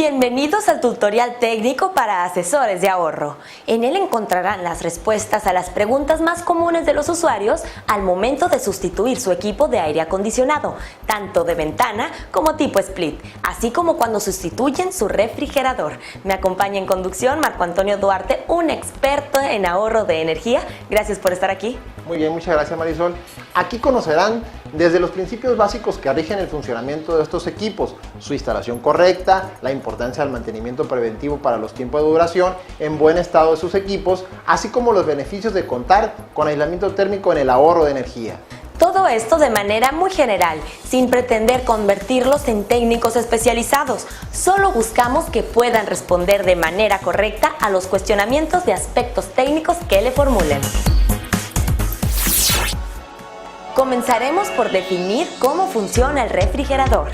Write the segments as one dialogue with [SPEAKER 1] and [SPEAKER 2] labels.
[SPEAKER 1] Bienvenidos al tutorial técnico para asesores de ahorro. En él encontrarán las respuestas a las preguntas más comunes de los usuarios al momento de sustituir su equipo de aire acondicionado, tanto de ventana como tipo split, así como cuando sustituyen su refrigerador. Me acompaña en conducción Marco Antonio Duarte, un experto en ahorro de energía. Gracias por estar aquí.
[SPEAKER 2] Muy bien, muchas gracias Marisol. Aquí conocerán desde los principios básicos que rigen el funcionamiento de estos equipos, su instalación correcta, la importancia del mantenimiento preventivo para los tiempos de duración en buen estado de sus equipos, así como los beneficios de contar con aislamiento térmico en el ahorro de energía.
[SPEAKER 1] Todo esto de manera muy general, sin pretender convertirlos en técnicos especializados. Solo buscamos que puedan responder de manera correcta a los cuestionamientos de aspectos técnicos que le formulen. Comenzaremos por definir cómo funciona el refrigerador.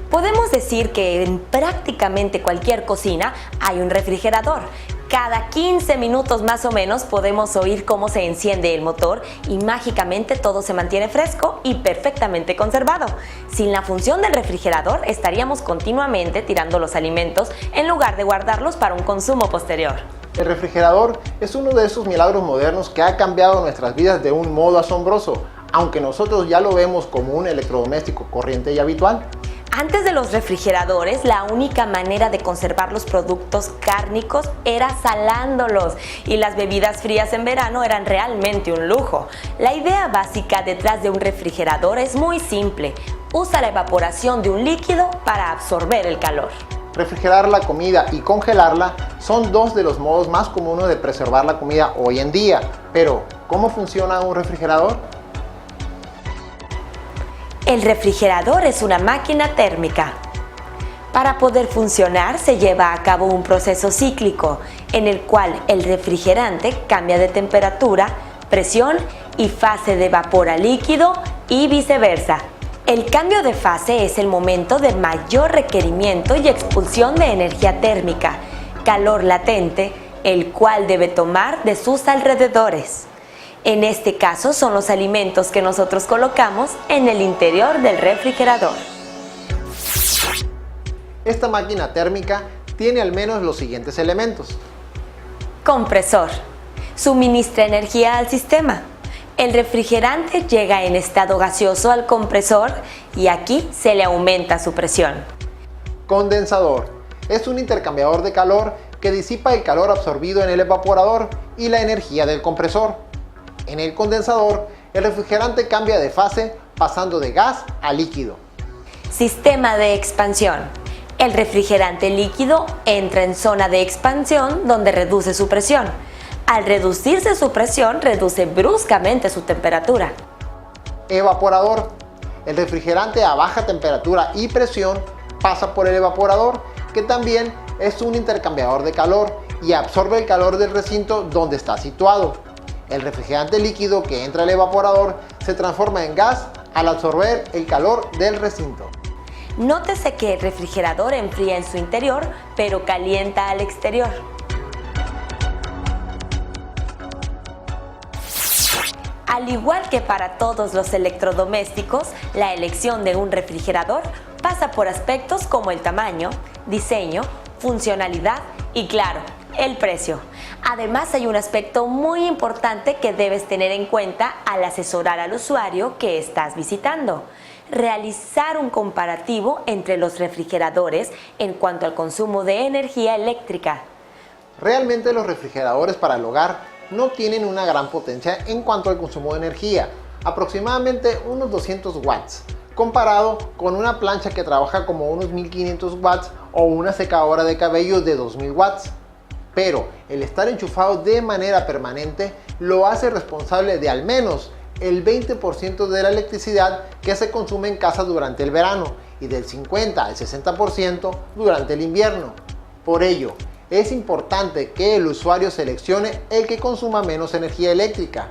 [SPEAKER 1] Podemos decir que en prácticamente cualquier cocina hay un refrigerador. Cada 15 minutos más o menos podemos oír cómo se enciende el motor y mágicamente todo se mantiene fresco y perfectamente conservado. Sin la función del refrigerador estaríamos continuamente tirando los alimentos en lugar de guardarlos para un consumo posterior.
[SPEAKER 2] El refrigerador es uno de esos milagros modernos que ha cambiado nuestras vidas de un modo asombroso, aunque nosotros ya lo vemos como un electrodoméstico corriente y habitual.
[SPEAKER 1] Antes de los refrigeradores, la única manera de conservar los productos cárnicos era salándolos, y las bebidas frías en verano eran realmente un lujo. La idea básica detrás de un refrigerador es muy simple. Usa la evaporación de un líquido para absorber el calor.
[SPEAKER 2] Refrigerar la comida y congelarla son dos de los modos más comunes de preservar la comida hoy en día. Pero, ¿cómo funciona un refrigerador?
[SPEAKER 1] El refrigerador es una máquina térmica. Para poder funcionar se lleva a cabo un proceso cíclico en el cual el refrigerante cambia de temperatura, presión y fase de vapor a líquido y viceversa. El cambio de fase es el momento de mayor requerimiento y expulsión de energía térmica, calor latente, el cual debe tomar de sus alrededores. En este caso son los alimentos que nosotros colocamos en el interior del refrigerador.
[SPEAKER 2] Esta máquina térmica tiene al menos los siguientes elementos.
[SPEAKER 1] Compresor. Suministra energía al sistema. El refrigerante llega en estado gaseoso al compresor y aquí se le aumenta su presión.
[SPEAKER 2] Condensador. Es un intercambiador de calor que disipa el calor absorbido en el evaporador y la energía del compresor. En el condensador, el refrigerante cambia de fase pasando de gas a líquido.
[SPEAKER 1] Sistema de expansión. El refrigerante líquido entra en zona de expansión donde reduce su presión. Al reducirse su presión, reduce bruscamente su temperatura.
[SPEAKER 2] Evaporador. El refrigerante a baja temperatura y presión pasa por el evaporador, que también es un intercambiador de calor y absorbe el calor del recinto donde está situado. El refrigerante líquido que entra al evaporador se transforma en gas al absorber el calor del recinto.
[SPEAKER 1] Nótese que el refrigerador enfría en su interior, pero calienta al exterior. Al igual que para todos los electrodomésticos, la elección de un refrigerador pasa por aspectos como el tamaño, diseño, funcionalidad y, claro, el precio. Además, hay un aspecto muy importante que debes tener en cuenta al asesorar al usuario que estás visitando: realizar un comparativo entre los refrigeradores en cuanto al consumo de energía eléctrica.
[SPEAKER 2] Realmente los refrigeradores para el hogar no tienen una gran potencia en cuanto al consumo de energía, aproximadamente unos 200 watts, comparado con una plancha que trabaja como unos 1500 watts o una secadora de cabello de 2000 watts. Pero el estar enchufado de manera permanente lo hace responsable de al menos el 20% de la electricidad que se consume en casa durante el verano y del 50 al 60% durante el invierno. Por ello, es importante que el usuario seleccione el que consuma menos energía eléctrica.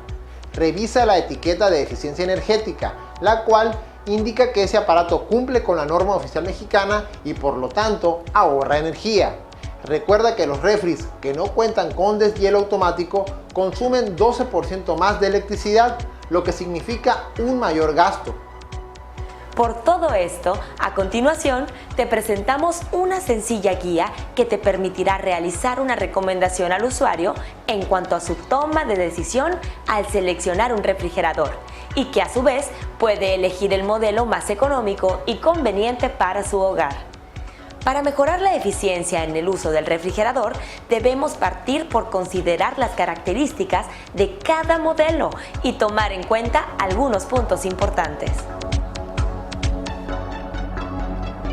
[SPEAKER 2] Revisa la etiqueta de eficiencia energética, la cual indica que ese aparato cumple con la norma oficial mexicana y por lo tanto ahorra energía. Recuerda que los refris que no cuentan con deshielo automático consumen 12% más de electricidad, lo que significa un mayor gasto.
[SPEAKER 1] Por todo esto, a continuación, te presentamos una sencilla guía que te permitirá realizar una recomendación al usuario en cuanto a su toma de decisión al seleccionar un refrigerador y que a su vez puede elegir el modelo más económico y conveniente para su hogar. Para mejorar la eficiencia en el uso del refrigerador, debemos partir por considerar las características de cada modelo y tomar en cuenta algunos puntos importantes.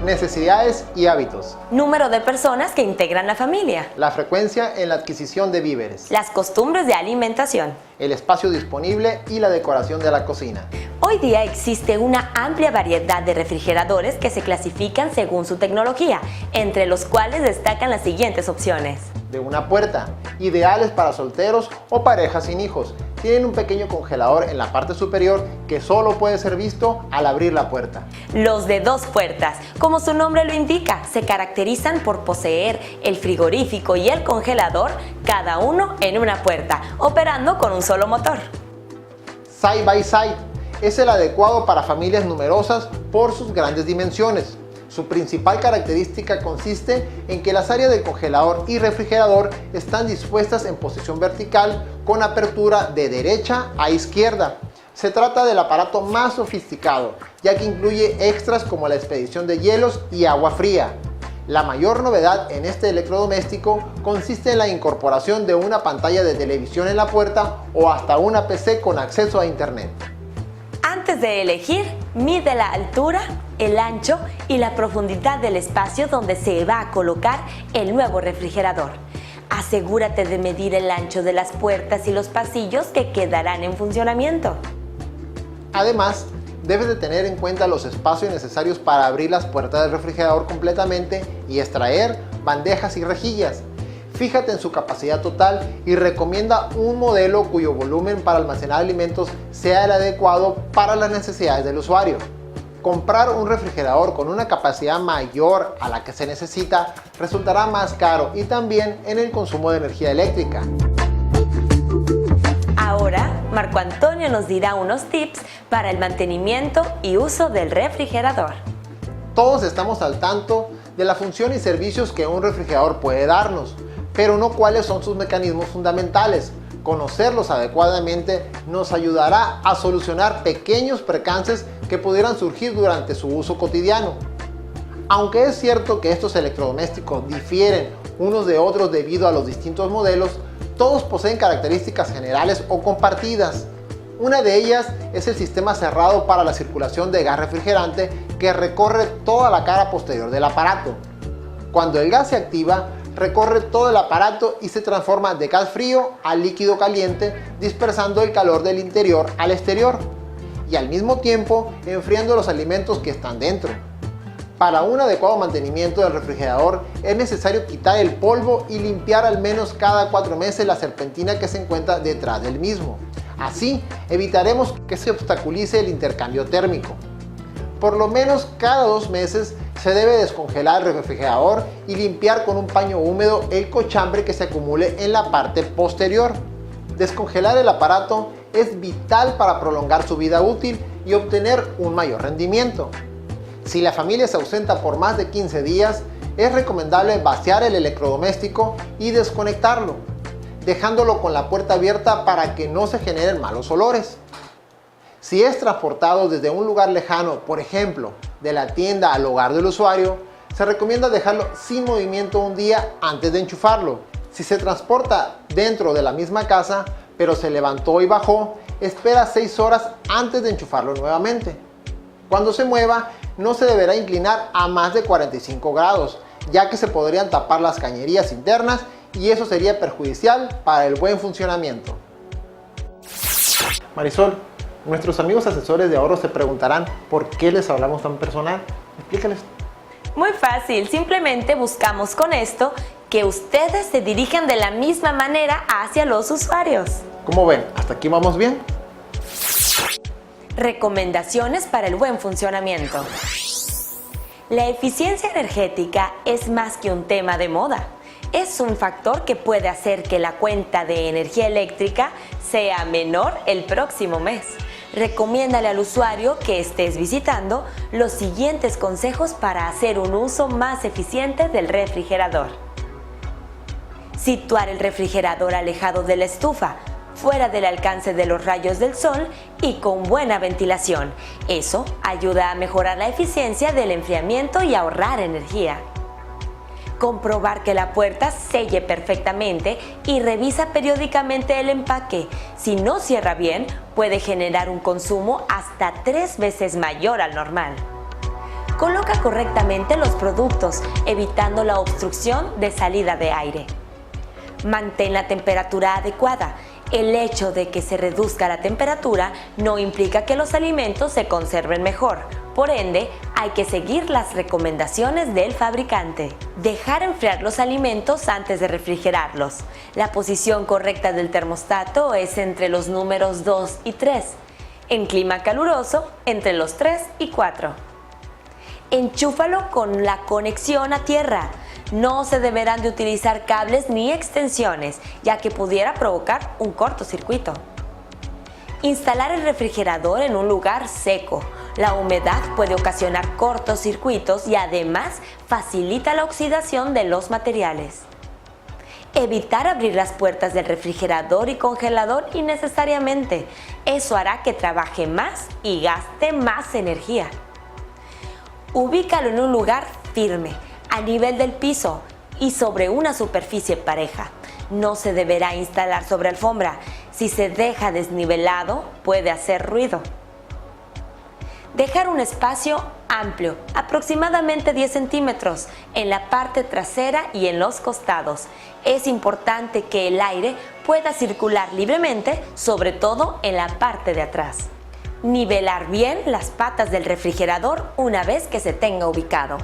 [SPEAKER 2] Necesidades y hábitos.
[SPEAKER 1] Número de personas que integran la familia.
[SPEAKER 2] La frecuencia en la adquisición de víveres.
[SPEAKER 1] Las costumbres de alimentación.
[SPEAKER 2] El espacio disponible y la decoración de la cocina.
[SPEAKER 1] Hoy día existe una amplia variedad de refrigeradores que se clasifican según su tecnología, entre los cuales destacan las siguientes opciones.
[SPEAKER 2] De una puerta, ideales para solteros o parejas sin hijos. Tienen un pequeño congelador en la parte superior que solo puede ser visto al abrir la puerta.
[SPEAKER 1] Los de dos puertas, como su nombre lo indica, se caracterizan por poseer el frigorífico y el congelador, cada uno en una puerta, operando con un solo motor.
[SPEAKER 2] Side by side es el adecuado para familias numerosas por sus grandes dimensiones. Su principal característica consiste en que las áreas del congelador y refrigerador están dispuestas en posición vertical con apertura de derecha a izquierda. Se trata del aparato más sofisticado, ya que incluye extras como la expedición de hielos y agua fría. La mayor novedad en este electrodoméstico consiste en la incorporación de una pantalla de televisión en la puerta o hasta una PC con acceso a internet.
[SPEAKER 1] Antes de elegir, mide la altura, el ancho y la profundidad del espacio donde se va a colocar el nuevo refrigerador. Asegúrate de medir el ancho de las puertas y los pasillos que quedarán en funcionamiento.
[SPEAKER 2] Además, debes de tener en cuenta los espacios necesarios para abrir las puertas del refrigerador completamente y extraer bandejas y rejillas. Fíjate en su capacidad total y recomienda un modelo cuyo volumen para almacenar alimentos sea el adecuado para las necesidades del usuario. Comprar un refrigerador con una capacidad mayor a la que se necesita resultará más caro y también en el consumo de energía eléctrica.
[SPEAKER 1] Ahora, Marco Antonio nos dirá unos tips para el mantenimiento y uso del refrigerador.
[SPEAKER 2] Todos estamos al tanto de la función y servicios que un refrigerador puede darnos, pero no cuáles son sus mecanismos fundamentales. Conocerlos adecuadamente nos ayudará a solucionar pequeños percances que pudieran surgir durante su uso cotidiano. Aunque es cierto que estos electrodomésticos difieren unos de otros debido a los distintos modelos, todos poseen características generales o compartidas. Una de ellas es el sistema cerrado para la circulación de gas refrigerante que recorre toda la cara posterior del aparato. Cuando el gas se activa, recorre todo el aparato y se transforma de gas frío a líquido caliente, dispersando el calor del interior al exterior y al mismo tiempo enfriando los alimentos que están dentro. Para un adecuado mantenimiento del refrigerador es necesario quitar el polvo y limpiar al menos cada 4 meses la serpentina que se encuentra detrás del mismo. Así evitaremos que se obstaculice el intercambio térmico. Por lo menos cada 2 meses se debe descongelar el refrigerador y limpiar con un paño húmedo el cochambre que se acumule en la parte posterior. Descongelar el aparato es vital para prolongar su vida útil y obtener un mayor rendimiento. Si la familia se ausenta por más de 15 días, es recomendable vaciar el electrodoméstico y desconectarlo, dejándolo con la puerta abierta para que no se generen malos olores. Si es transportado desde un lugar lejano, por ejemplo, de la tienda al hogar del usuario, se recomienda dejarlo sin movimiento un día antes de enchufarlo. Si se transporta dentro de la misma casa, pero se levantó y bajó, espera 6 horas antes de enchufarlo nuevamente. Cuando se mueva, no se deberá inclinar a más de 45 grados, ya que se podrían tapar las cañerías internas y eso sería perjudicial para el buen funcionamiento. Marisol, nuestros amigos asesores de ahorro se preguntarán por qué les hablamos tan personal. Explícales.
[SPEAKER 1] Muy fácil, simplemente buscamos con esto que ustedes se dirijan de la misma manera hacia los usuarios.
[SPEAKER 2] ¿Cómo ven? ¿Hasta aquí vamos bien?
[SPEAKER 1] Recomendaciones para el buen funcionamiento. La eficiencia energética es más que un tema de moda. Es un factor que puede hacer que la cuenta de energía eléctrica sea menor el próximo mes. Recomiéndale al usuario que estés visitando los siguientes consejos para hacer un uso más eficiente del refrigerador. Situar el refrigerador alejado de la estufa, fuera del alcance de los rayos del sol y con buena ventilación. Eso ayuda a mejorar la eficiencia del enfriamiento y ahorrar energía. Comprobar que la puerta selle perfectamente y revisa periódicamente el empaque. Si no cierra bien, puede generar un consumo hasta 3 veces mayor al normal. Coloca correctamente los productos, evitando la obstrucción de salida de aire. Mantén la temperatura adecuada. El hecho de que se reduzca la temperatura no implica que los alimentos se conserven mejor. Por ende, hay que seguir las recomendaciones del fabricante. Dejar enfriar los alimentos antes de refrigerarlos. La posición correcta del termostato es entre los números 2 y 3. En clima caluroso, entre los 3 y 4. Enchúfalo con la conexión a tierra. No se deberán de utilizar cables ni extensiones, ya que pudiera provocar un cortocircuito. Instalar el refrigerador en un lugar seco. La humedad puede ocasionar cortocircuitos y además facilita la oxidación de los materiales. Evitar abrir las puertas del refrigerador y congelador innecesariamente. Eso hará que trabaje más y gaste más energía. Ubícalo en un lugar firme, a nivel del piso y sobre una superficie pareja. No se deberá instalar sobre alfombra. Si se deja desnivelado, puede hacer ruido. Dejar un espacio amplio, aproximadamente 10 centímetros, en la parte trasera y en los costados. Es importante que el aire pueda circular libremente, sobre todo en la parte de atrás. Nivelar bien las patas del refrigerador una vez que se tenga ubicado.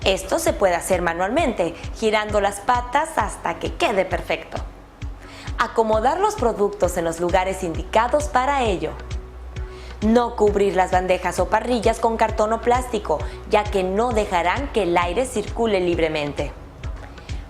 [SPEAKER 1] Esto se puede hacer manualmente, girando las patas hasta que quede perfecto. Acomodar los productos en los lugares indicados para ello. No cubrir las bandejas o parrillas con cartón o plástico, ya que no dejarán que el aire circule libremente.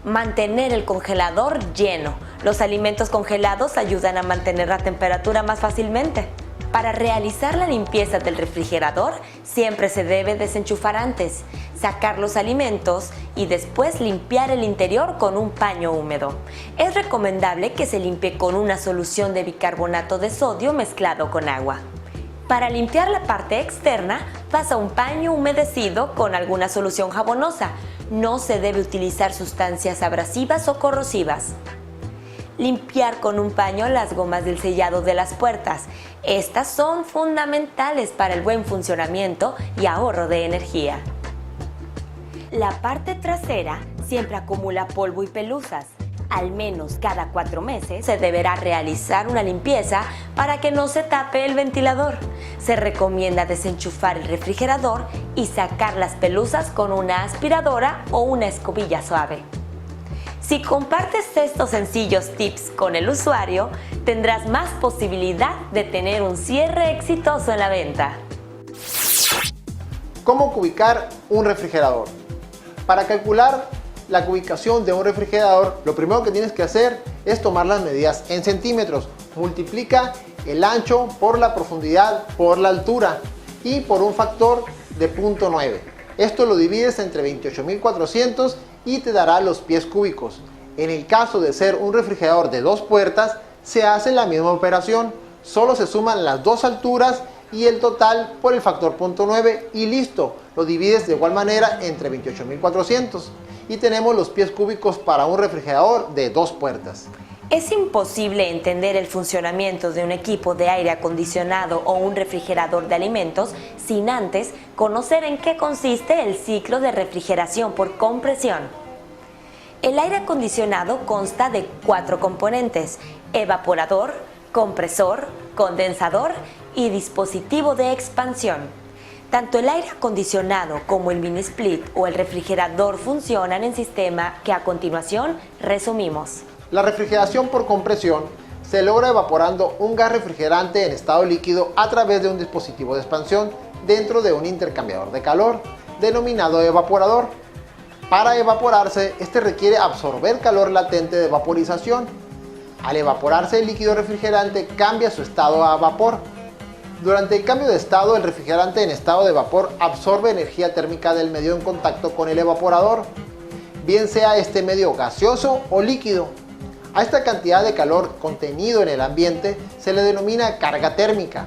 [SPEAKER 1] Mantener el congelador lleno. Los alimentos congelados ayudan a mantener la temperatura más fácilmente. Para realizar la limpieza del refrigerador, siempre se debe desenchufar antes, sacar los alimentos y después limpiar el interior con un paño húmedo. Es recomendable que se limpie con una solución de bicarbonato de sodio mezclado con agua. Para limpiar la parte externa, pasa un paño humedecido con alguna solución jabonosa. No se debe utilizar sustancias abrasivas o corrosivas. Limpiar con un paño las gomas del sellado de las puertas. Estas son fundamentales para el buen funcionamiento y ahorro de energía. La parte trasera siempre acumula polvo y pelusas. Al menos cada 4 meses se deberá realizar una limpieza para que no se tape el ventilador. Se recomienda desenchufar el refrigerador y sacar las pelusas con una aspiradora o una escobilla suave. Si compartes estos sencillos tips con el usuario, tendrás más posibilidad de tener un cierre exitoso en la venta.
[SPEAKER 2] ¿Cómo ubicar un refrigerador? Para calcular la ubicación de un refrigerador, lo primero que tienes que hacer es tomar las medidas en centímetros. Multiplica el ancho por la profundidad por la altura y por un factor de 0.9. Esto lo divides entre 28.400 y te dará los pies cúbicos. En el caso de ser un refrigerador de 2 puertas, se hace la misma operación. Solo se suman las 2 alturas y el total por el factor 0.9 y listo. Lo divides de igual manera entre 28.400 y tenemos los pies cúbicos para un refrigerador de 2 puertas.
[SPEAKER 1] Es imposible entender el funcionamiento de un equipo de aire acondicionado o un refrigerador de alimentos sin antes conocer en qué consiste el ciclo de refrigeración por compresión. El aire acondicionado consta de 4 componentes: evaporador, compresor, condensador y dispositivo de expansión. Tanto el aire acondicionado como el mini split o el refrigerador funcionan en sistema que a continuación resumimos.
[SPEAKER 2] La refrigeración por compresión se logra evaporando un gas refrigerante en estado líquido a través de un dispositivo de expansión dentro de un intercambiador de calor, denominado evaporador. Para evaporarse, este requiere absorber calor latente de vaporización. Al evaporarse el líquido refrigerante cambia su estado a vapor. Durante el cambio de estado, el refrigerante en estado de vapor absorbe energía térmica del medio en contacto con el evaporador, bien sea este medio gaseoso o líquido. A esta cantidad de calor contenido en el ambiente se le denomina carga térmica.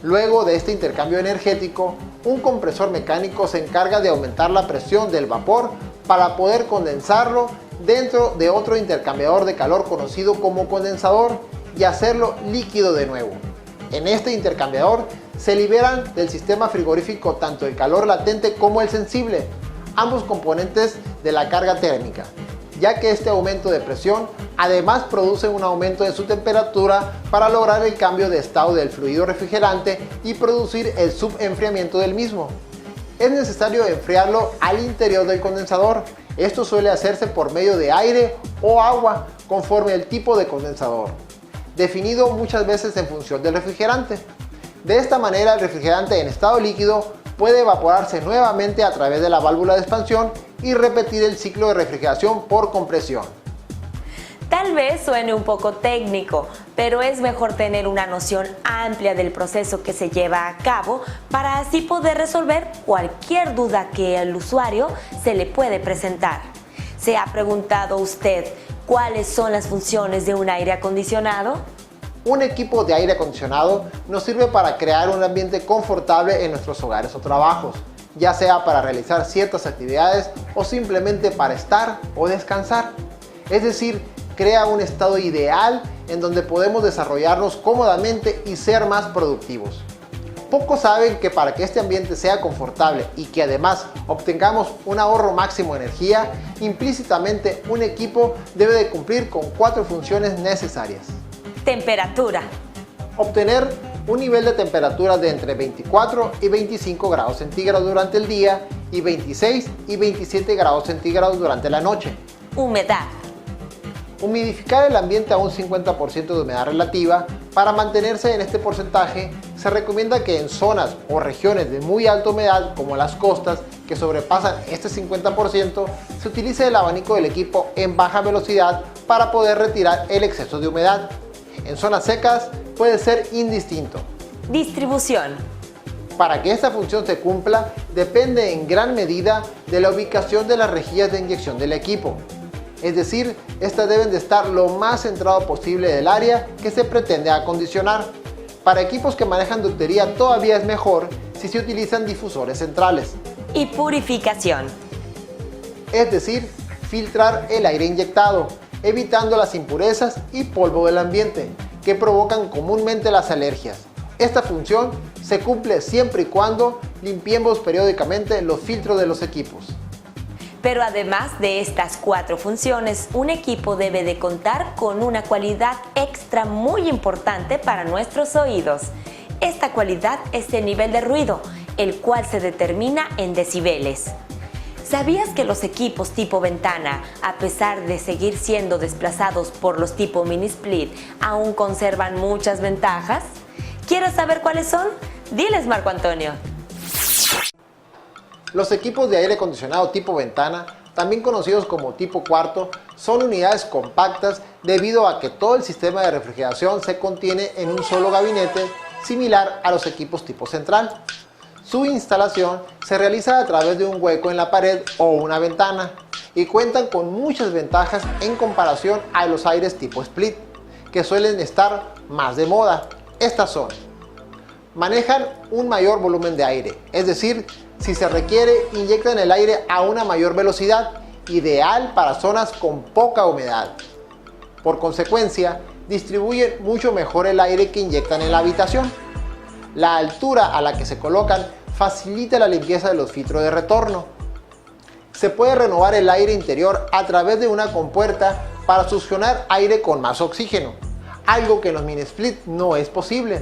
[SPEAKER 2] Luego de este intercambio energético, un compresor mecánico se encarga de aumentar la presión del vapor para poder condensarlo dentro de otro intercambiador de calor conocido como condensador y hacerlo líquido de nuevo. En este intercambiador se liberan del sistema frigorífico tanto el calor latente como el sensible, ambos componentes de la carga térmica, ya que este aumento de presión además produce un aumento de su temperatura para lograr el cambio de estado del fluido refrigerante y producir el subenfriamiento del mismo. Es necesario enfriarlo al interior del condensador. Esto suele hacerse por medio de aire o agua conforme el tipo de condensador, definido muchas veces en función del refrigerante. De esta manera el refrigerante en estado líquido puede evaporarse nuevamente a través de la válvula de expansión y repetir el ciclo de refrigeración por compresión.
[SPEAKER 1] Tal vez suene un poco técnico, pero es mejor tener una noción amplia del proceso que se lleva a cabo para así poder resolver cualquier duda que al usuario se le puede presentar. ¿Se ha preguntado usted cuáles son las funciones de un aire acondicionado?
[SPEAKER 2] Un equipo de aire acondicionado nos sirve para crear un ambiente confortable en nuestros hogares o trabajos, ya sea para realizar ciertas actividades o simplemente para estar o descansar. Es decir, crea un estado ideal en donde podemos desarrollarnos cómodamente y ser más productivos. Pocos saben que para que este ambiente sea confortable y que además obtengamos un ahorro máximo de energía, implícitamente un equipo debe de cumplir con 4 funciones necesarias.
[SPEAKER 1] Temperatura.
[SPEAKER 2] Obtener un nivel de temperatura de entre 24 y 25 grados centígrados durante el día y 26 y 27 grados centígrados durante la noche.
[SPEAKER 1] Humedad.
[SPEAKER 2] Humidificar el ambiente a un 50% de humedad relativa. Para mantenerse en este porcentaje, se recomienda que en zonas o regiones de muy alta humedad, como las costas, que sobrepasan este 50%, se utilice el abanico del equipo en baja velocidad para poder retirar el exceso de humedad. En zonas secas puede ser indistinto.
[SPEAKER 1] Distribución.
[SPEAKER 2] Para que esta función se cumpla, depende en gran medida de la ubicación de las rejillas de inyección del equipo. Es decir, estas deben de estar lo más centrado posible del área que se pretende acondicionar. Para equipos que manejan ductería todavía es mejor si se utilizan difusores centrales.
[SPEAKER 1] Y purificación.
[SPEAKER 2] Es decir, filtrar el aire inyectado, evitando las impurezas y polvo del ambiente, que provocan comúnmente las alergias. Esta función se cumple siempre y cuando limpiemos periódicamente los filtros de los equipos.
[SPEAKER 1] Pero además de estas 4 funciones, un equipo debe de contar con una cualidad extra muy importante para nuestros oídos. Esta cualidad es el nivel de ruido, el cual se determina en decibeles. ¿Sabías que los equipos tipo ventana, a pesar de seguir siendo desplazados por los tipo mini split, aún conservan muchas ventajas? ¿Quieres saber cuáles son? Diles, Marco Antonio.
[SPEAKER 2] Los equipos de aire acondicionado tipo ventana, también conocidos como tipo cuarto, son unidades compactas debido a que todo el sistema de refrigeración se contiene en un solo gabinete, similar a los equipos tipo central. Su instalación se realiza a través de un hueco en la pared o una ventana y cuentan con muchas ventajas en comparación a los aires tipo split, que suelen estar más de moda. Estas son: manejan un mayor volumen de aire, es decir, si se requiere, inyectan el aire a una mayor velocidad, ideal para zonas con poca humedad. Por consecuencia, distribuyen mucho mejor el aire que inyectan en la habitación. La altura a la que se colocan facilita la limpieza de los filtros de retorno. Se puede renovar el aire interior a través de una compuerta para succionar aire con más oxígeno, algo que en los mini split no es posible.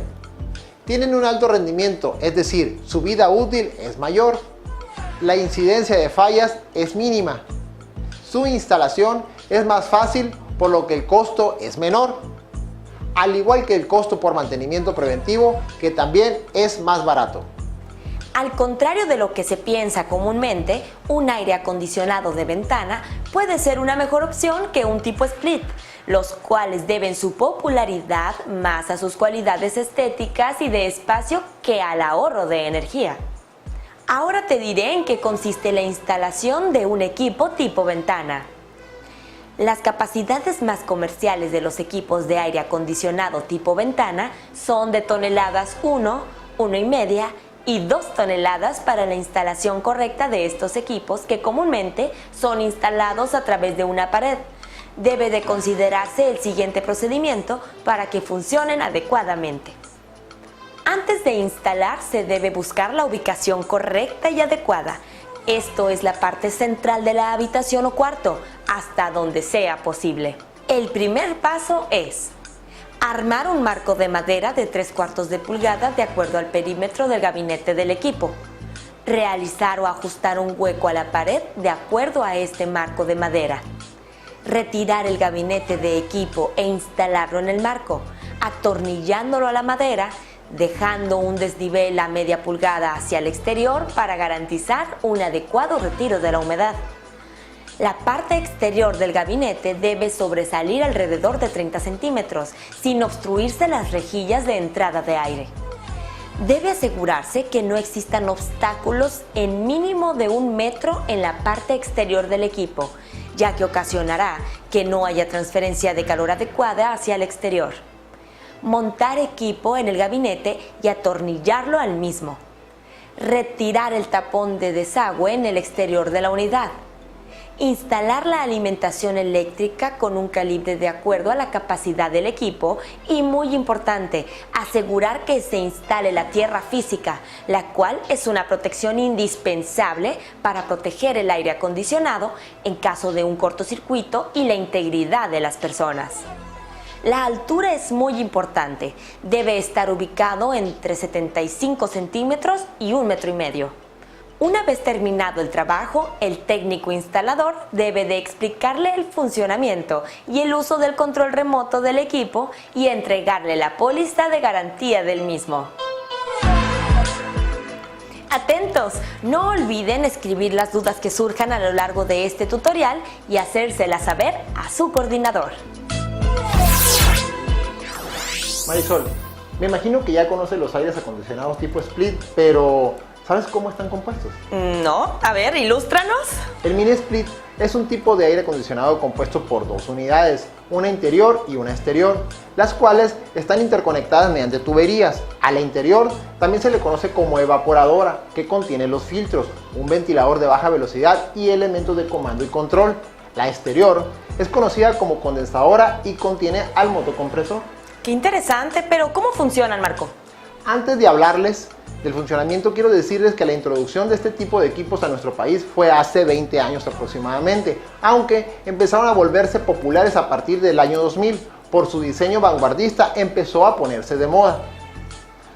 [SPEAKER 2] Tienen un alto rendimiento, es decir, su vida útil es mayor. La incidencia de fallas es mínima. Su instalación es más fácil, por lo que el costo es menor, al igual que el costo por mantenimiento preventivo, que también es más barato.
[SPEAKER 1] Al contrario de lo que se piensa comúnmente, un aire acondicionado de ventana puede ser una mejor opción que un tipo split. los cuales deben su popularidad más a sus cualidades estéticas y de espacio que al ahorro de energía. Ahora te diré en qué consiste la instalación de un equipo tipo ventana. Las capacidades más comerciales de los equipos de aire acondicionado tipo ventana son de toneladas 1, 1,5 y 2 toneladas para la instalación correcta de estos equipos, que comúnmente son instalados a través de una pared. Debe de considerarse el siguiente procedimiento para que funcionen adecuadamente. Antes de instalar se debe buscar la ubicación correcta y adecuada. Esto es la parte central de la habitación o cuarto, hasta donde sea posible. El primer paso es armar un marco de madera de 3/4 de pulgada de acuerdo al perímetro del gabinete del equipo. Realizar o ajustar un hueco a la pared de acuerdo a este marco de madera. Retirar el gabinete de equipo e instalarlo en el marco, atornillándolo a la madera, dejando un desnivel a media pulgada hacia el exterior para garantizar un adecuado retiro de la humedad. La parte exterior del gabinete debe sobresalir alrededor de 30 centímetros, sin obstruirse las rejillas de entrada de aire. Debe asegurarse que no existan obstáculos en mínimo de 1 metro en la parte exterior del equipo, ya que ocasionará que no haya transferencia de calor adecuada hacia el exterior. Montar equipo en el gabinete y atornillarlo al mismo. Retirar el tapón de desagüe en el exterior de la unidad. Instalar la alimentación eléctrica con un calibre de acuerdo a la capacidad del equipo y, muy importante, asegurar que se instale la tierra física, la cual es una protección indispensable para proteger el aire acondicionado en caso de un cortocircuito y la integridad de las personas. La altura es muy importante, debe estar ubicado entre 75 centímetros y 1,5 metros. Una vez terminado el trabajo, el técnico instalador debe de explicarle el funcionamiento y el uso del control remoto del equipo y entregarle la póliza de garantía del mismo. Atentos, no olviden escribir las dudas que surjan a lo largo de este tutorial y hacérselas saber a su coordinador.
[SPEAKER 2] Marisol, me imagino que ya conoces los aires acondicionados tipo split, pero ¿sabes cómo están compuestos?
[SPEAKER 1] No, a ver, ilústranos.
[SPEAKER 2] El mini split es un tipo de aire acondicionado compuesto por 2 unidades, una interior y una exterior, las cuales están interconectadas mediante tuberías. A la interior también se le conoce como evaporadora, que contiene los filtros, un ventilador de baja velocidad y elementos de comando y control. La exterior es conocida como condensadora y contiene al motocompresor.
[SPEAKER 1] Qué interesante, pero ¿cómo funcionan, Marco?
[SPEAKER 2] Antes de hablarles del funcionamiento, quiero decirles que la introducción de este tipo de equipos a nuestro país fue hace 20 años aproximadamente, aunque empezaron a volverse populares a partir del año 2000. Por su diseño vanguardista empezó a ponerse de moda.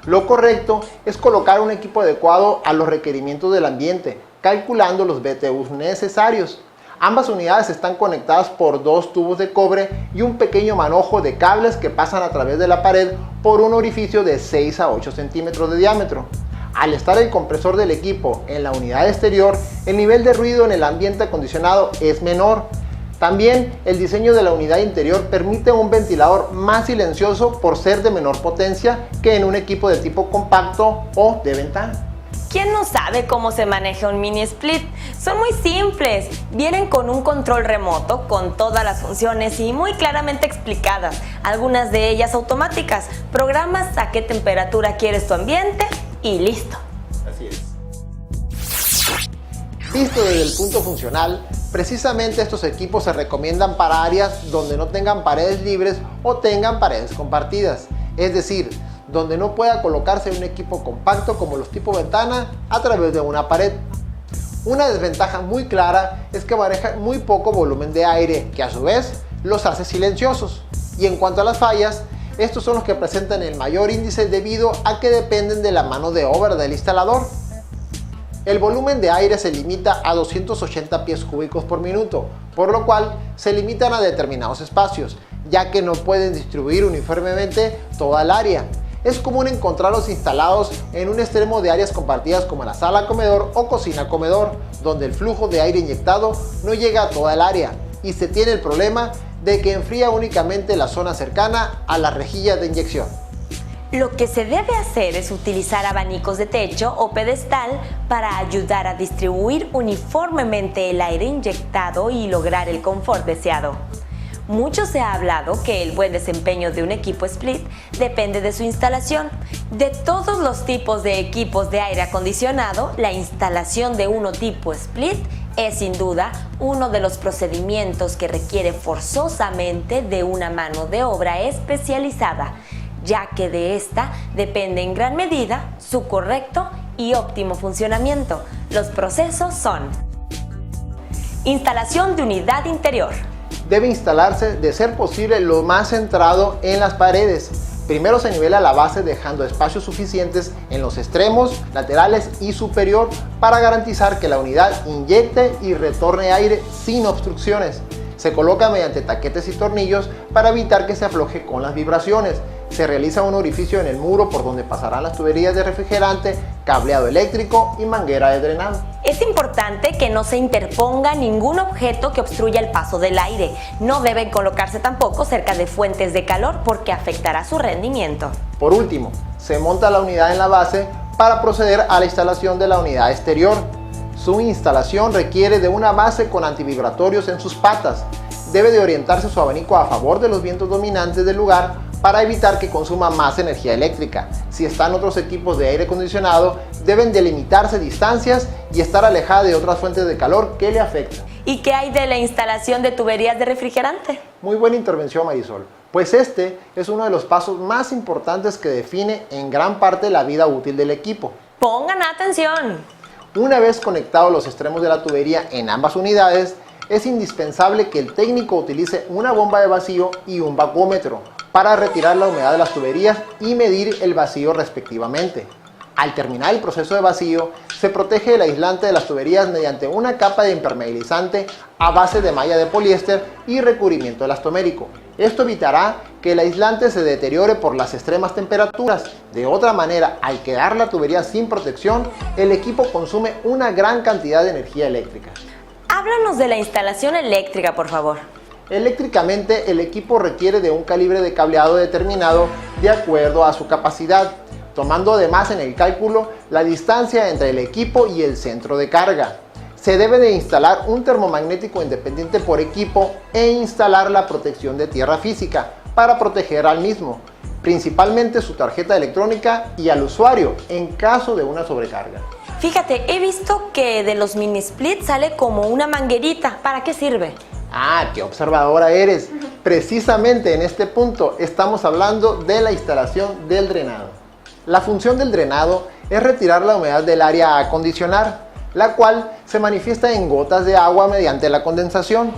[SPEAKER 2] Lo correcto es colocar un equipo adecuado a los requerimientos del ambiente, calculando los BTUs necesarios. Ambas unidades están conectadas por 2 tubos de cobre y un pequeño manojo de cables que pasan a través de la pared por un orificio de 6 a 8 centímetros de diámetro. Al estar el compresor del equipo en la unidad exterior, el nivel de ruido en el ambiente acondicionado es menor. También el diseño de la unidad interior permite un ventilador más silencioso por ser de menor potencia que en un equipo de tipo compacto o de ventana.
[SPEAKER 1] ¿Quién no sabe cómo se maneja un mini split? Son muy simples, vienen con un control remoto con todas las funciones y muy claramente explicadas, algunas de ellas automáticas. Programas a qué temperatura quieres tu ambiente y listo.
[SPEAKER 2] Así es. Visto desde el punto funcional, precisamente estos equipos se recomiendan para áreas donde no tengan paredes libres o tengan paredes compartidas, es decir, donde no pueda colocarse un equipo compacto como los tipo ventana a través de una pared. Una desventaja muy clara es que manejan muy poco volumen de aire, que a su vez los hace silenciosos. Y en cuanto a las fallas, estos son los que presentan el mayor índice debido a que dependen de la mano de obra del instalador. El volumen de aire se limita a 280 pies cúbicos por minuto, por lo cual se limitan a determinados espacios, ya que no pueden distribuir uniformemente toda el área. Es común encontrarlos instalados en un extremo de áreas compartidas como la sala comedor o cocina comedor, donde el flujo de aire inyectado no llega a toda el área y se tiene el problema de que enfría únicamente la zona cercana a las rejillas de inyección.
[SPEAKER 1] Lo que se debe hacer es utilizar abanicos de techo o pedestal para ayudar a distribuir uniformemente el aire inyectado y lograr el confort deseado. Mucho se ha hablado que el buen desempeño de un equipo split depende de su instalación. De todos los tipos de equipos de aire acondicionado, la instalación de uno tipo split es sin duda uno de los procedimientos que requiere forzosamente de una mano de obra especializada, ya que de esta depende en gran medida su correcto y óptimo funcionamiento. Los procesos son: instalación de unidad interior.
[SPEAKER 2] Debe instalarse, de ser posible, lo más centrado en las paredes. Primero se nivela la base dejando espacios suficientes en los extremos, laterales y superior para garantizar que la unidad inyecte y retorne aire sin obstrucciones. Se coloca mediante taquetes y tornillos para evitar que se afloje con las vibraciones. Se realiza un orificio en el muro por donde pasarán las tuberías de refrigerante, cableado eléctrico y manguera de drenado.
[SPEAKER 1] Es importante que no se interponga ningún objeto que obstruya el paso del aire. No deben colocarse tampoco cerca de fuentes de calor porque afectará su rendimiento.
[SPEAKER 2] Por último, se monta la unidad en la base para proceder a la instalación de la unidad exterior. Su instalación requiere de una base con antivibratorios en sus patas. Debe de orientarse su abanico a favor de los vientos dominantes del lugar para evitar que consuma más energía eléctrica. Si están otros equipos de aire acondicionado, deben delimitarse distancias y estar alejada de otras fuentes de calor que le afectan.
[SPEAKER 1] ¿Y qué hay de la instalación de tuberías de refrigerante?
[SPEAKER 2] Muy buena intervención, Marisol, pues este es uno de los pasos más importantes que define en gran parte la vida útil del equipo.
[SPEAKER 1] ¡Pongan atención!
[SPEAKER 2] Una vez conectados los extremos de la tubería en ambas unidades, es indispensable que el técnico utilice una bomba de vacío y un vacuómetro para retirar la humedad de las tuberías y medir el vacío respectivamente. Al terminar el proceso de vacío, se protege el aislante de las tuberías mediante una capa de impermeabilizante a base de malla de poliéster y recubrimiento elastomérico. Esto evitará que el aislante se deteriore por las extremas temperaturas. De otra manera, al quedar la tubería sin protección, el equipo consume una gran cantidad de energía eléctrica.
[SPEAKER 1] Háblanos de la instalación eléctrica, por favor.
[SPEAKER 2] Eléctricamente, el equipo requiere de un calibre de cableado determinado de acuerdo a su capacidad, tomando además en el cálculo la distancia entre el equipo y el centro de carga. Se debe de instalar un termomagnético independiente por equipo e instalar la protección de tierra física para proteger al mismo, principalmente su tarjeta electrónica y al usuario en caso de una sobrecarga.
[SPEAKER 1] Fíjate, he visto que de los mini split sale como una manguerita. ¿Para qué sirve?
[SPEAKER 2] ¡Ah, qué observadora eres! Precisamente en este punto estamos hablando de la instalación del drenado. La función del drenado es retirar la humedad del área a acondicionar, la cual se manifiesta en gotas de agua mediante la condensación.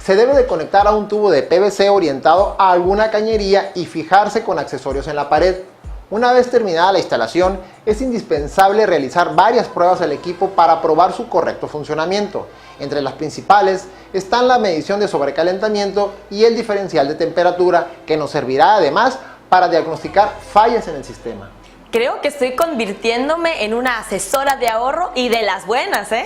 [SPEAKER 2] Se debe de conectar a un tubo de PVC orientado a alguna cañería y fijarse con accesorios en la pared. Una vez terminada la instalación, es indispensable realizar varias pruebas al equipo para probar su correcto funcionamiento. Entre las principales están la medición de sobrecalentamiento y el diferencial de temperatura, que nos servirá además para diagnosticar fallas en el sistema.
[SPEAKER 1] Creo que estoy convirtiéndome en una asesora de ahorro y de las buenas, ¿eh?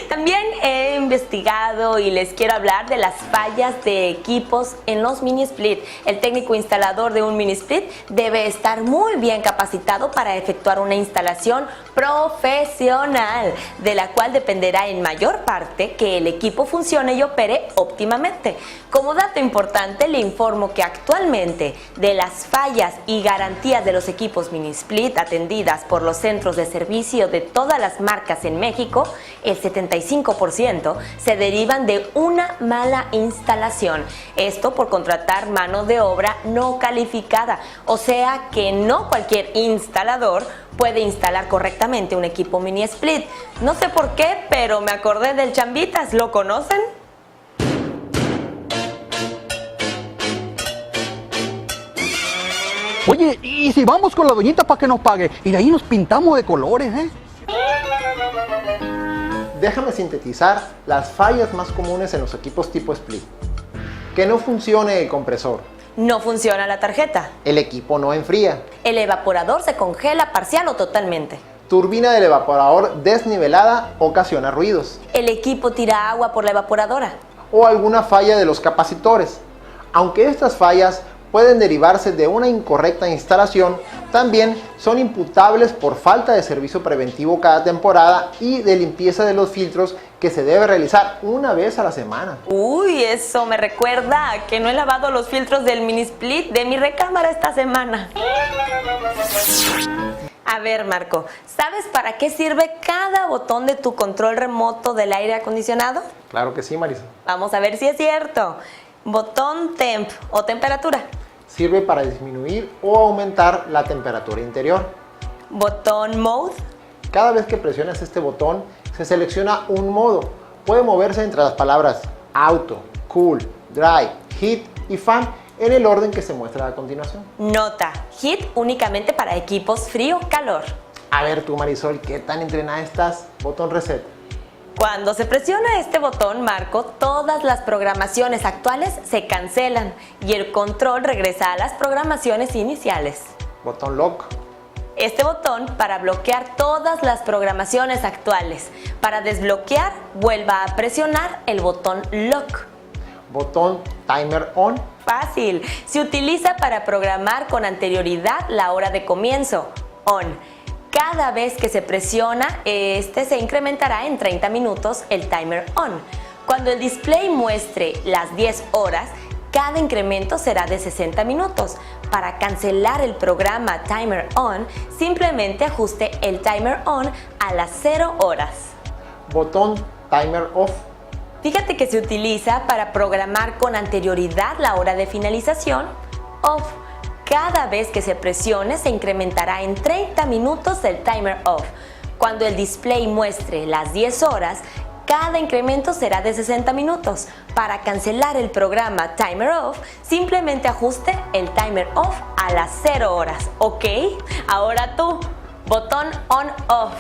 [SPEAKER 1] También he investigado y les quiero hablar de las fallas de equipos en los mini split. El técnico instalador de un mini split debe estar muy bien capacitado para efectuar una instalación profesional, de la cual dependerá en mayor parte que el equipo funcione y opere óptimamente. Como dato importante, le informo que actualmente de las fallas y garantías de los equipos mini split atendidas por los centros de servicio de todas las marcas en México, el 75% se derivan de una mala instalación. Esto por contratar mano de obra no calificada, o sea que no cualquier instalador puede instalar correctamente un equipo mini split. No sé por qué, pero me acordé del Chambitas, ¿lo conocen?
[SPEAKER 3] Oye, ¿y si vamos con la doñita para que nos pague? Y de ahí nos pintamos de colores, ¿eh?
[SPEAKER 2] Déjame sintetizar las fallas más comunes en los equipos tipo split. Que no funcione el compresor.
[SPEAKER 1] No funciona la tarjeta.
[SPEAKER 2] El equipo no enfría.
[SPEAKER 1] El evaporador se congela parcial o totalmente.
[SPEAKER 2] Turbina del evaporador desnivelada ocasiona ruidos.
[SPEAKER 1] El equipo tira agua por la evaporadora.
[SPEAKER 2] o alguna falla de los capacitores. Aunque estas fallas pueden derivarse de una incorrecta instalación, también son imputables por falta de servicio preventivo cada temporada y de limpieza de los filtros que se debe realizar una vez a la semana.
[SPEAKER 1] Uy, eso me recuerda a que no he lavado los filtros del mini split de mi recámara esta semana. A ver, Marco, ¿sabes para qué sirve cada botón de tu control remoto del aire acondicionado?
[SPEAKER 2] Claro que sí, Marisa.
[SPEAKER 1] Vamos a ver si es cierto. Botón temp o temperatura.
[SPEAKER 2] Sirve para disminuir o aumentar la temperatura interior.
[SPEAKER 1] Botón mode.
[SPEAKER 2] Cada vez que presionas este botón, se selecciona un modo. Puede moverse entre las palabras auto, cool, dry, heat y fan en el orden que se muestra a continuación.
[SPEAKER 1] Nota, heat únicamente para equipos frío-calor.
[SPEAKER 2] A ver tú, Marisol, ¿qué tan entrenada estás? Botón reset.
[SPEAKER 1] Cuando se presiona este botón, Marco, todas las programaciones actuales se cancelan y el control regresa a las programaciones iniciales.
[SPEAKER 2] Botón lock.
[SPEAKER 1] Este botón para bloquear todas las programaciones actuales. Para desbloquear, vuelva a presionar el botón lock.
[SPEAKER 2] Botón timer on.
[SPEAKER 1] Fácil, se utiliza para programar con anterioridad la hora de comienzo, on. Cada vez que se presiona, se incrementará en 30 minutos el timer on. Cuando el display muestre las 10 horas, cada incremento será de 60 minutos. Para cancelar el programa timer on, simplemente ajuste el timer on a las 0 horas.
[SPEAKER 2] Botón timer off.
[SPEAKER 1] Fíjate que se utiliza para programar con anterioridad la hora de finalización, off. Cada vez que se presione se incrementará en 30 minutos el timer off. Cuando el display muestre las 10 horas, cada incremento será de 60 minutos. Para cancelar el programa timer off, simplemente ajuste el timer off a las 0 horas, ¿ok? Ahora tú, botón on-off.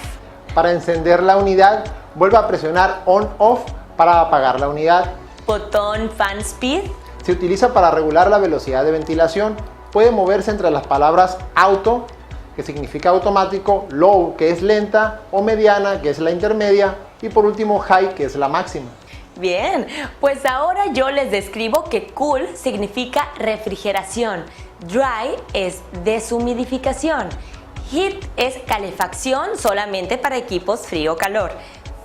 [SPEAKER 2] Para encender la unidad, vuelva a presionar on-off para apagar la unidad.
[SPEAKER 1] Botón fan speed.
[SPEAKER 2] Se utiliza para regular la velocidad de ventilación. Puede moverse entre las palabras auto, que significa automático, low, que es lenta, o mediana, que es la intermedia, y por último high, que es la máxima.
[SPEAKER 1] Bien, pues ahora yo les describo que cool significa refrigeración, dry es deshumidificación, heat es calefacción solamente para equipos frío-calor,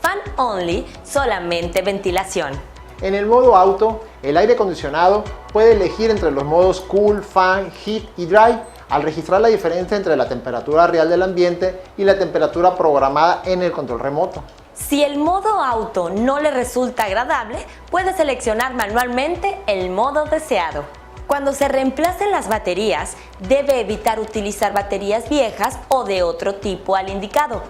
[SPEAKER 1] fan only solamente ventilación.
[SPEAKER 2] En el modo auto, el aire acondicionado puede elegir entre los modos cool, fan, heat y dry al registrar la diferencia entre la temperatura real del ambiente y la temperatura programada en el control remoto.
[SPEAKER 1] Si el modo auto no le resulta agradable, puede seleccionar manualmente el modo deseado. Cuando se reemplacen las baterías, debe evitar utilizar baterías viejas o de otro tipo al indicado.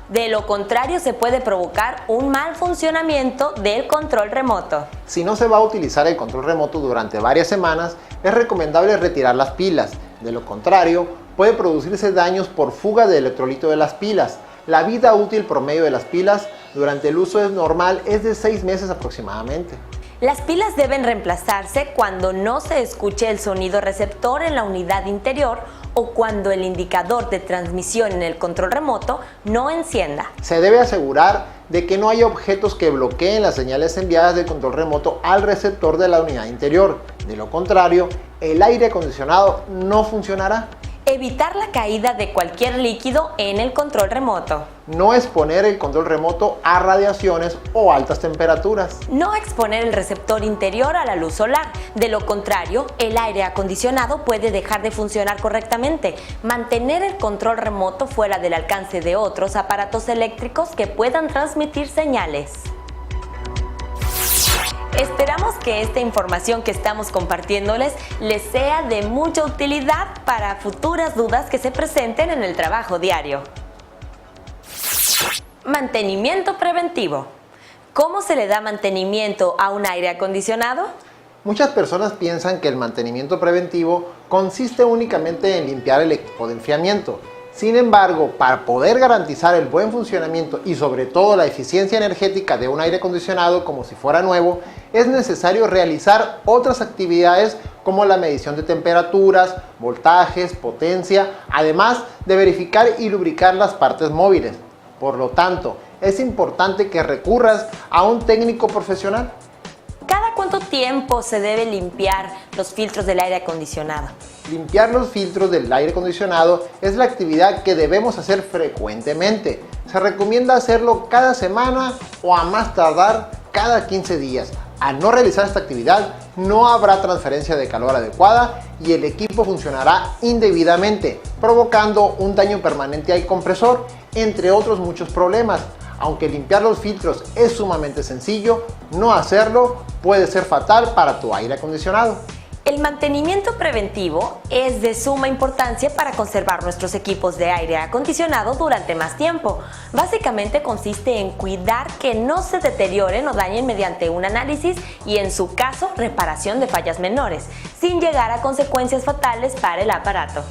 [SPEAKER 1] De lo contrario, se puede provocar un mal funcionamiento del control remoto.
[SPEAKER 2] Si no se va a utilizar el control remoto durante varias semanas, es recomendable retirar las pilas. De lo contrario, puede producirse daños por fuga de electrolito de las pilas. La vida útil promedio de las pilas durante el uso normal es de 6 meses aproximadamente.
[SPEAKER 1] Las pilas deben reemplazarse cuando no se escuche el sonido receptor en la unidad interior o cuando el indicador de transmisión en el control remoto no encienda.
[SPEAKER 2] Se debe asegurar de que no haya objetos que bloqueen las señales enviadas del control remoto al receptor de la unidad interior. De lo contrario, el aire acondicionado no funcionará.
[SPEAKER 1] Evitar la caída de cualquier líquido en el control remoto.
[SPEAKER 2] No exponer el control remoto a radiaciones o altas temperaturas.
[SPEAKER 1] No exponer el receptor interior a la luz solar. De lo contrario, el aire acondicionado puede dejar de funcionar correctamente. Mantener el control remoto fuera del alcance de otros aparatos eléctricos que puedan transmitir señales. Esperamos que esta información que estamos compartiéndoles les sea de mucha utilidad para futuras dudas que se presenten en el trabajo diario. Mantenimiento preventivo. ¿Cómo se le da mantenimiento a un aire acondicionado?
[SPEAKER 2] Muchas personas piensan que el mantenimiento preventivo consiste únicamente en limpiar el equipo de enfriamiento. Sin embargo, para poder garantizar el buen funcionamiento y sobre todo la eficiencia energética de un aire acondicionado como si fuera nuevo, es necesario realizar otras actividades como la medición de temperaturas, voltajes, potencia, además de verificar y lubricar las partes móviles. Por lo tanto, es importante que recurras a un técnico profesional.
[SPEAKER 1] ¿Cada cuánto tiempo se debe limpiar los filtros del aire acondicionado?
[SPEAKER 2] Limpiar los filtros del aire acondicionado es la actividad que debemos hacer frecuentemente. Se recomienda hacerlo cada semana o a más tardar cada 15 días. Al no realizar esta actividad, no habrá transferencia de calor adecuada y el equipo funcionará indebidamente, provocando un daño permanente al compresor, entre otros muchos problemas. Aunque limpiar los filtros es sumamente sencillo, no hacerlo puede ser fatal para tu aire acondicionado.
[SPEAKER 1] El mantenimiento preventivo es de suma importancia para conservar nuestros equipos de aire acondicionado durante más tiempo. Básicamente consiste en cuidar que no se deterioren o dañen mediante un análisis y, en su caso, reparación de fallas menores, sin llegar a consecuencias fatales para el aparato.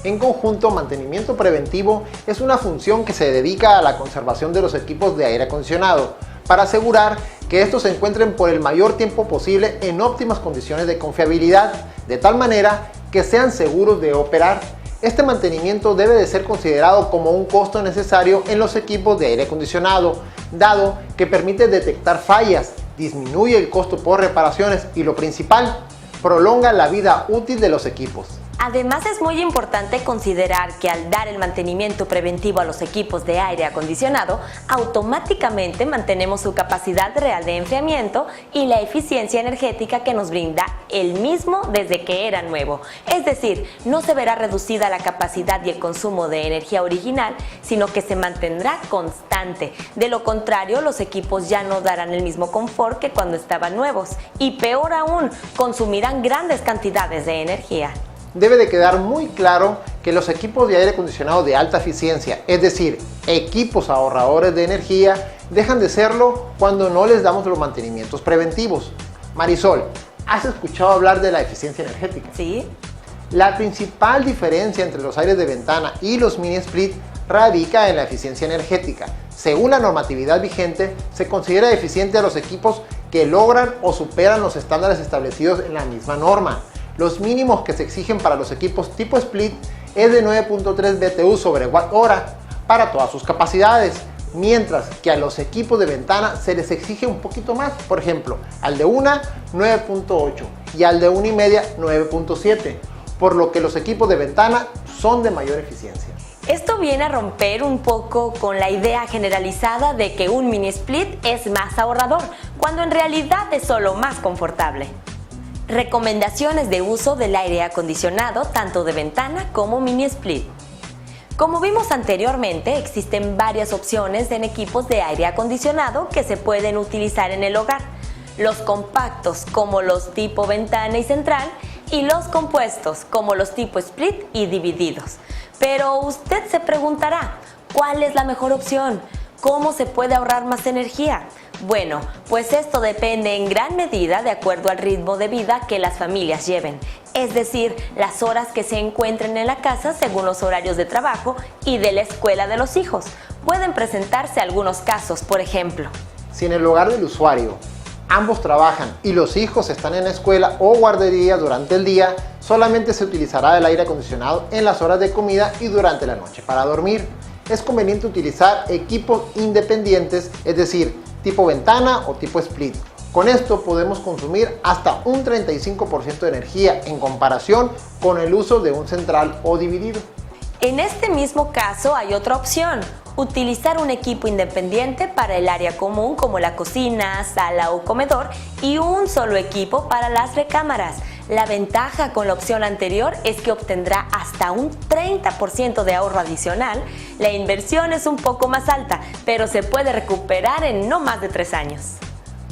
[SPEAKER 2] En conjunto, mantenimiento preventivo es una función que se dedica a la conservación de los equipos de aire acondicionado, para asegurar que estos se encuentren por el mayor tiempo posible en óptimas condiciones de confiabilidad, de tal manera que sean seguros de operar. Este mantenimiento debe de ser considerado como un costo necesario en los equipos de aire acondicionado, dado que permite detectar fallas, disminuye el costo por reparaciones y, lo principal, prolonga la vida útil de los equipos.
[SPEAKER 1] Además, es muy importante considerar que al dar el mantenimiento preventivo a los equipos de aire acondicionado, automáticamente mantenemos su capacidad real de enfriamiento y la eficiencia energética que nos brinda el mismo desde que era nuevo. Es decir, no se verá reducida la capacidad y el consumo de energía original, sino que se mantendrá constante. De lo contrario, los equipos ya no darán el mismo confort que cuando estaban nuevos y, peor aún, consumirán grandes cantidades de energía.
[SPEAKER 2] Debe de quedar muy claro que los equipos de aire acondicionado de alta eficiencia, es decir, equipos ahorradores de energía, dejan de serlo cuando no les damos los mantenimientos preventivos. Marisol, ¿has escuchado hablar de la eficiencia energética?
[SPEAKER 1] Sí.
[SPEAKER 2] La principal diferencia entre los aires de ventana y los mini split radica en la eficiencia energética. Según la normatividad vigente, se considera eficiente a los equipos que logran o superan los estándares establecidos en la misma norma. Los mínimos que se exigen para los equipos tipo split es de 9.3 BTU sobre watt hora para todas sus capacidades, mientras que a los equipos de ventana se les exige un poquito más. Por ejemplo, al de una 9.8 y al de 1,5 9.7, por lo que los equipos de ventana son de mayor eficiencia.
[SPEAKER 1] Esto viene a romper un poco con la idea generalizada de que un mini split es más ahorrador, cuando en realidad es solo más confortable. Recomendaciones de uso del aire acondicionado tanto de ventana como mini split. Como vimos anteriormente, existen varias opciones en equipos de aire acondicionado que se pueden utilizar en el hogar. Los compactos, como los tipo ventana y central, y los compuestos, como los tipo split y divididos. Pero usted se preguntará, ¿cuál es la mejor opción? ¿Cómo se puede ahorrar más energía? Bueno, pues esto depende en gran medida de acuerdo al ritmo de vida que las familias lleven, es decir, las horas que se encuentren en la casa según los horarios de trabajo y de la escuela de los hijos. Pueden presentarse algunos casos, por ejemplo.
[SPEAKER 2] Si en el hogar del usuario ambos trabajan y los hijos están en la escuela o guardería durante el día, solamente se utilizará el aire acondicionado en las horas de comida y durante la noche para dormir. Es conveniente utilizar equipos independientes, es decir, tipo ventana o tipo split. Con esto podemos consumir hasta un 35% de energía en comparación con el uso de un central o dividido.
[SPEAKER 1] En este mismo caso hay otra opción, utilizar un equipo independiente para el área común como la cocina, sala o comedor y un solo equipo para las recámaras. La ventaja con la opción anterior es que obtendrá hasta un 30% de ahorro adicional. La inversión es un poco más alta, pero se puede recuperar en no más de 3 años.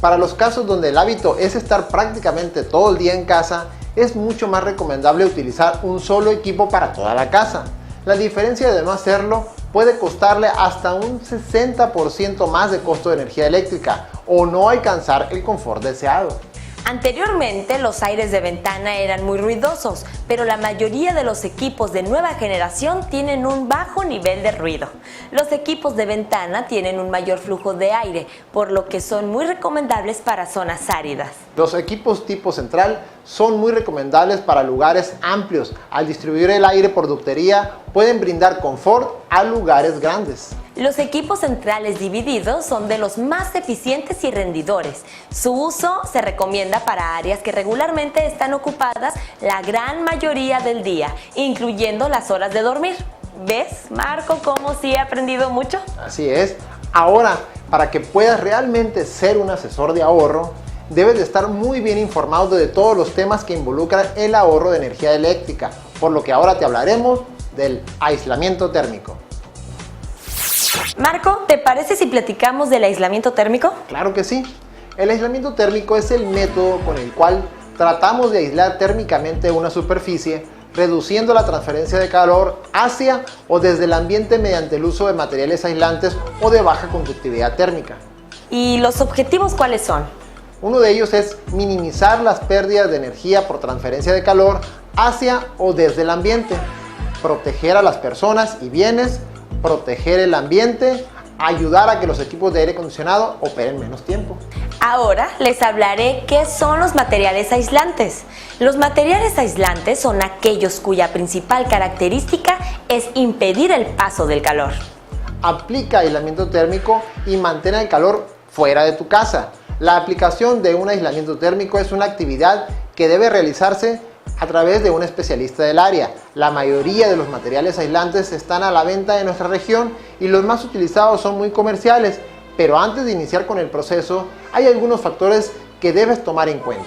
[SPEAKER 2] Para los casos donde el hábito es estar prácticamente todo el día en casa, es mucho más recomendable utilizar un solo equipo para toda la casa. La diferencia de no hacerlo puede costarle hasta un 60% más de costo de energía eléctrica o no alcanzar el confort deseado.
[SPEAKER 1] Anteriormente los aires de ventana eran muy ruidosos, pero la mayoría de los equipos de nueva generación tienen un bajo nivel de ruido. Los equipos de ventana tienen un mayor flujo de aire, por lo que son muy recomendables para zonas áridas.
[SPEAKER 2] Los equipos tipo central son muy recomendables para lugares amplios. Al distribuir el aire por ductería, pueden brindar confort a lugares grandes.
[SPEAKER 1] Los equipos centrales divididos son de los más eficientes y rendidores. Su uso se recomienda para áreas que regularmente están ocupadas la gran mayoría del día, incluyendo las horas de dormir. ¿Ves, Marco, cómo sí he aprendido mucho?
[SPEAKER 2] Así es. Ahora, para que puedas realmente ser un asesor de ahorro, debes de estar muy bien informado de todos los temas que involucran el ahorro de energía eléctrica, por lo que ahora te hablaremos del aislamiento térmico.
[SPEAKER 1] Marco, ¿te parece si platicamos del aislamiento térmico?
[SPEAKER 2] Claro que sí. El aislamiento térmico es el método con el cual tratamos de aislar térmicamente una superficie, reduciendo la transferencia de calor hacia o desde el ambiente mediante el uso de materiales aislantes o de baja conductividad térmica.
[SPEAKER 1] ¿Y los objetivos cuáles son?
[SPEAKER 2] Uno de ellos es minimizar las pérdidas de energía por transferencia de calor hacia o desde el ambiente, proteger a las personas y bienes, proteger el ambiente, ayudar a que los equipos de aire acondicionado operen menos tiempo.
[SPEAKER 1] Ahora les hablaré qué son los materiales aislantes. Los materiales aislantes son aquellos cuya principal característica es impedir el paso del calor.
[SPEAKER 2] Aplica aislamiento térmico y mantén el calor fuera de tu casa. La aplicación de un aislamiento térmico es una actividad que debe realizarse a través de un especialista del área. La mayoría de los materiales aislantes están a la venta en nuestra región y los más utilizados son muy comerciales, pero antes de iniciar con el proceso hay algunos factores que debes tomar en cuenta.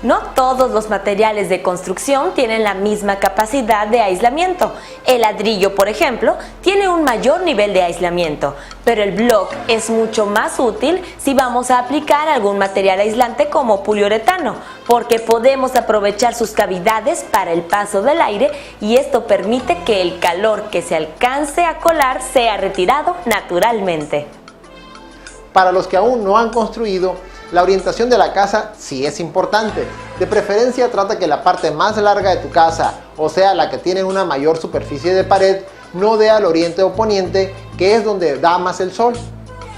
[SPEAKER 1] No todos los materiales de construcción tienen la misma capacidad de aislamiento. El ladrillo, por ejemplo, tiene un mayor nivel de aislamiento, pero el block es mucho más útil si vamos a aplicar algún material aislante como poliuretano, porque podemos aprovechar sus cavidades para el paso del aire y esto permite que el calor que se alcance a colar sea retirado naturalmente.
[SPEAKER 2] Para los que aún no han construido, la orientación de la casa sí es importante. De preferencia trata que la parte más larga de tu casa, o sea la que tiene una mayor superficie de pared, no dé al oriente o poniente, que es donde da más el sol.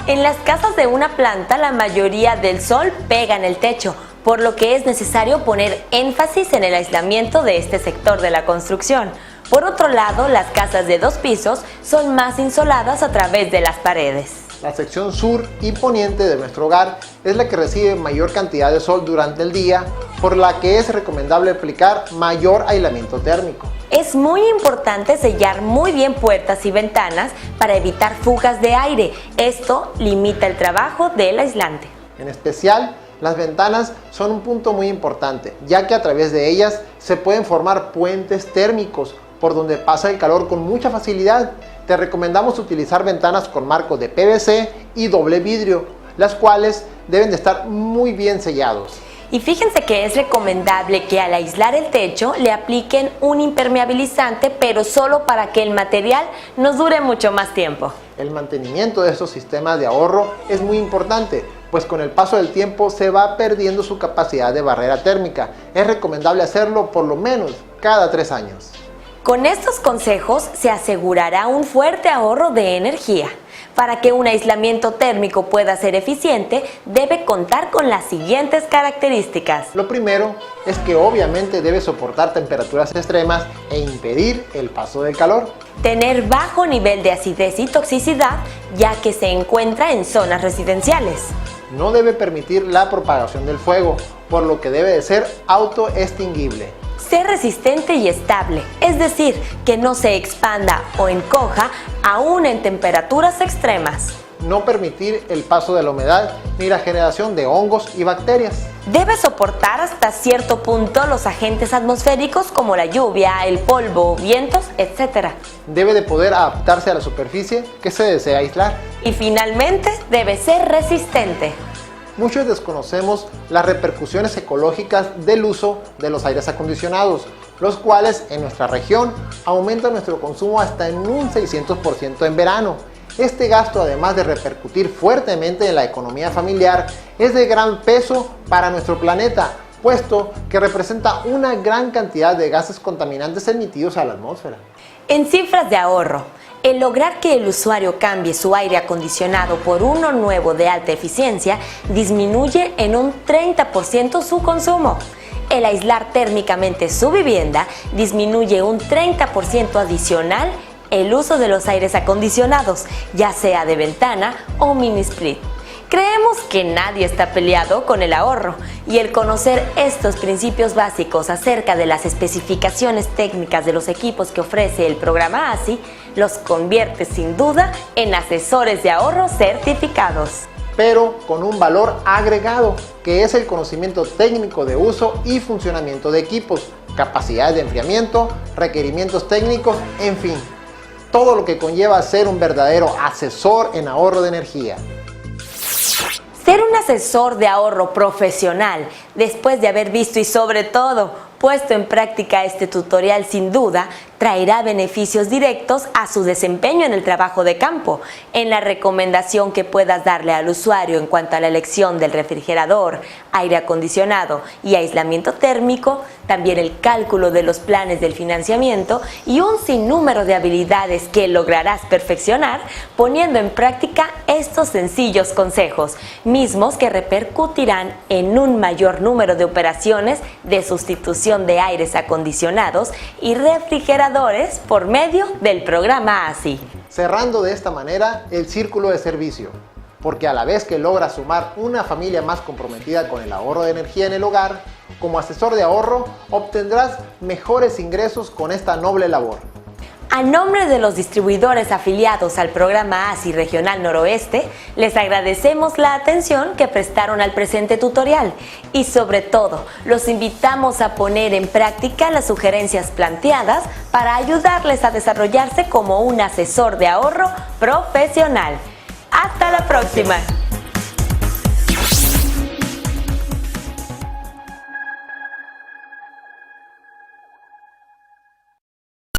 [SPEAKER 1] En las casas de una planta la mayoría del sol pega en el techo, por lo que es necesario poner énfasis en el aislamiento de este sector de la construcción. Por otro lado, las casas de 2 pisos son más insoladas a través de las paredes.
[SPEAKER 2] La sección sur y poniente de nuestro hogar es la que recibe mayor cantidad de sol durante el día, por la que es recomendable aplicar mayor aislamiento térmico.
[SPEAKER 1] Es muy importante sellar muy bien puertas y ventanas para evitar fugas de aire. Esto limita el trabajo del aislante.
[SPEAKER 2] En especial, las ventanas son un punto muy importante, ya que a través de ellas se pueden formar puentes térmicos por donde pasa el calor con mucha facilidad. Te recomendamos utilizar ventanas con marcos de PVC y doble vidrio, las cuales deben de estar muy bien sellados.
[SPEAKER 1] Y fíjense que es recomendable que al aislar el techo le apliquen un impermeabilizante, pero solo para que el material nos dure mucho más tiempo.
[SPEAKER 2] El mantenimiento de estos sistemas de ahorro es muy importante, pues con el paso del tiempo se va perdiendo su capacidad de barrera térmica. Es recomendable hacerlo por lo menos cada 3 años.
[SPEAKER 1] Con estos consejos se asegurará un fuerte ahorro de energía. Para que un aislamiento térmico pueda ser eficiente, debe contar con las siguientes características.
[SPEAKER 2] Lo primero es que obviamente debe soportar temperaturas extremas e impedir el paso del calor.
[SPEAKER 1] Tener bajo nivel de acidez y toxicidad, ya que se encuentra en zonas residenciales.
[SPEAKER 2] No debe permitir la propagación del fuego, por lo que debe de ser autoextinguible.
[SPEAKER 1] Ser resistente y estable, es decir, que no se expanda o encoja aún en temperaturas extremas.
[SPEAKER 2] No permitir el paso de la humedad ni la generación de hongos y bacterias.
[SPEAKER 1] Debe soportar hasta cierto punto los agentes atmosféricos como la lluvia, el polvo, vientos, etc.
[SPEAKER 2] Debe de poder adaptarse a la superficie que se desea aislar.
[SPEAKER 1] Y finalmente, debe ser resistente.
[SPEAKER 2] Muchos desconocemos las repercusiones ecológicas del uso de los aires acondicionados, los cuales en nuestra región aumentan nuestro consumo hasta en un 600% en verano. Este gasto, además de repercutir fuertemente en la economía familiar, es de gran peso para nuestro planeta, puesto que representa una gran cantidad de gases contaminantes emitidos a la atmósfera.
[SPEAKER 1] En cifras de ahorro, El lograr que el usuario cambie su aire acondicionado por uno nuevo de alta eficiencia disminuye en un 30% su consumo. El aislar térmicamente su vivienda disminuye un 30% adicional el uso de los aires acondicionados, ya sea de ventana o mini split. Creemos que nadie está peleado con el ahorro y el conocer estos principios básicos acerca de las especificaciones técnicas de los equipos que ofrece el programa ASI los convierte sin duda en asesores de ahorro certificados.
[SPEAKER 2] Pero con un valor agregado, que es el conocimiento técnico de uso y funcionamiento de equipos, capacidades de enfriamiento, requerimientos técnicos, en fin, todo lo que conlleva ser un verdadero asesor en ahorro de energía.
[SPEAKER 1] Ser un asesor de ahorro profesional, después de haber visto y sobre todo puesto en práctica este tutorial, sin duda traerá beneficios directos a su desempeño en el trabajo de campo, en la recomendación que puedas darle al usuario en cuanto a la elección del refrigerador, aire acondicionado y aislamiento térmico, también el cálculo de los planes del financiamiento y un sinnúmero de habilidades que lograrás perfeccionar poniendo en práctica estos sencillos consejos, mismos que repercutirán en un mayor número de operaciones de sustitución de aires acondicionados y refrigeradores por medio del programa ASI.
[SPEAKER 2] Cerrando de esta manera el círculo de servicio, porque a la vez que logras sumar una familia más comprometida con el ahorro de energía en el hogar, como asesor de ahorro obtendrás mejores ingresos con esta noble labor.
[SPEAKER 1] A nombre de los distribuidores afiliados al programa ASI Regional Noroeste, les agradecemos la atención que prestaron al presente tutorial y sobre todo los invitamos a poner en práctica las sugerencias planteadas para ayudarles a desarrollarse como un asesor de ahorro profesional. ¡Hasta la próxima!